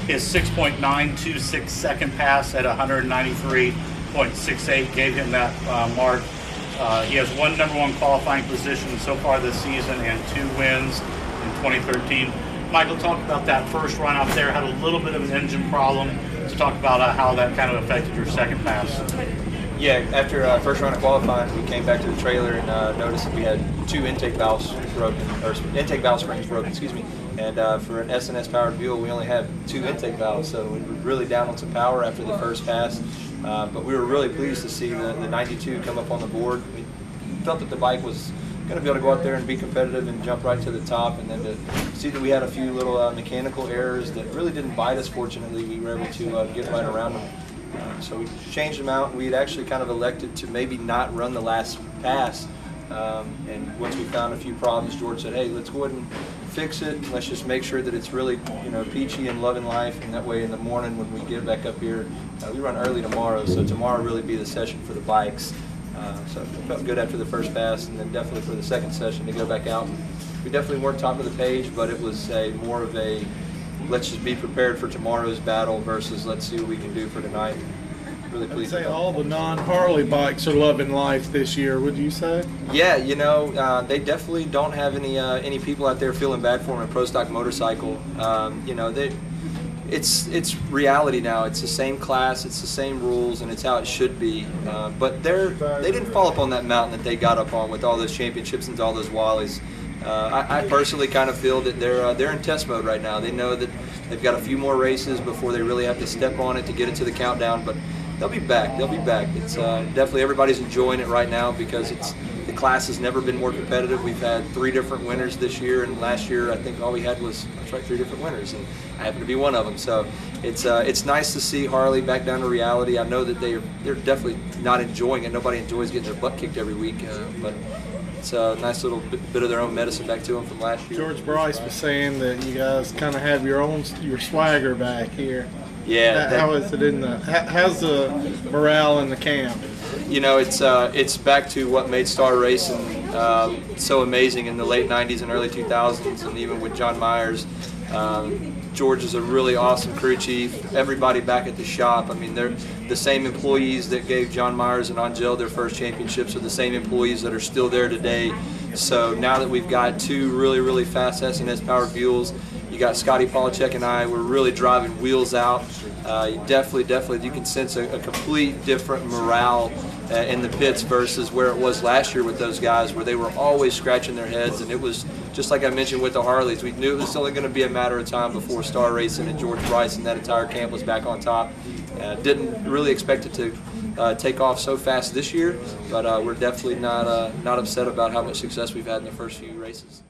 His 6.926 second pass at 193.68 gave him that mark. He has one #1 qualifying position so far this season and 2 wins in 2013. Michael, talk about that first run out there. Had a little bit of an engine problem. Let's talk about how that kind of affected your second pass. Yeah, after first round of qualifying, we came back to the trailer and noticed that we had 2 intake valves broken, or intake valve springs broken, excuse me. And for an S&S powered Buell, we only have 2 intake valves, so we were really down on some power after the first pass. But we were really pleased to see the 92 come up on the board. We felt that the bike was going to be able to go out there and be competitive and jump right to the top, and then to see that we had a few little mechanical errors that really didn't bite us. Fortunately, we were able to get right around them. So we changed them out. We had actually kind of elected to maybe not run the last pass. And once we found a few problems, George said, "Hey, let's go ahead and fix it. Let's just make sure that it's really, peachy and loving life. And that way, in the morning when we get back up here, we run early tomorrow. So tomorrow really be the session for the bikes." So it felt good after the first pass, and then definitely for the second session to go back out. We definitely weren't top of the page, but it was more of a let's just be prepared for tomorrow's battle versus let's see what we can do for tonight. Really pleased. I'd say all the non-Harley bikes are loving life this year, would you say? Yeah, they definitely don't have any people out there feeling bad for them in Pro Stock Motorcycle. It's reality now. It's the same class, it's the same rules, and it's how it should be. But they didn't fall up on that mountain that they got up on with all those championships and all those Wallies. I personally kind of feel that they're in test mode right now. They know that they've got a few more races before they really have to step on it to get it to the countdown, but they'll be back. They'll be back. It's definitely everybody's enjoying it right now because the class has never been more competitive. We've had 3 different winners this year, and last year I think all we had was 3 different winners, and I happen to be one of them. So it's nice to see Harley back down to reality. I know that they're definitely not enjoying it. Nobody enjoys getting their butt kicked every week, but it's a nice little bit of their own medicine back to them from last year. George Bryce was saying that you guys kind of have your swagger back here. Yeah. How is it how's the morale in the camp? It's back to what made Star Racing so amazing in the late 90s and early 2000s, and even with John Myers. George is a really awesome crew chief. Everybody back at the shop, I mean, they're the same employees that gave John Myers and Angel their first championships are the same employees that are still there today. So now that we've got 2 really, really fast S&S powered Buells, you got Scotty Polachek and I, we're really driving wheels out. Definitely, you can sense a complete different morale in the pits versus where it was last year with those guys, where they were always scratching their heads, and it was just like I mentioned with the Harleys. We knew it was only going to be a matter of time before Star Racing and George Bryce and that entire camp was back on top. Didn't really expect it to take off so fast this year, but we're definitely not upset about how much success we've had in the first few races.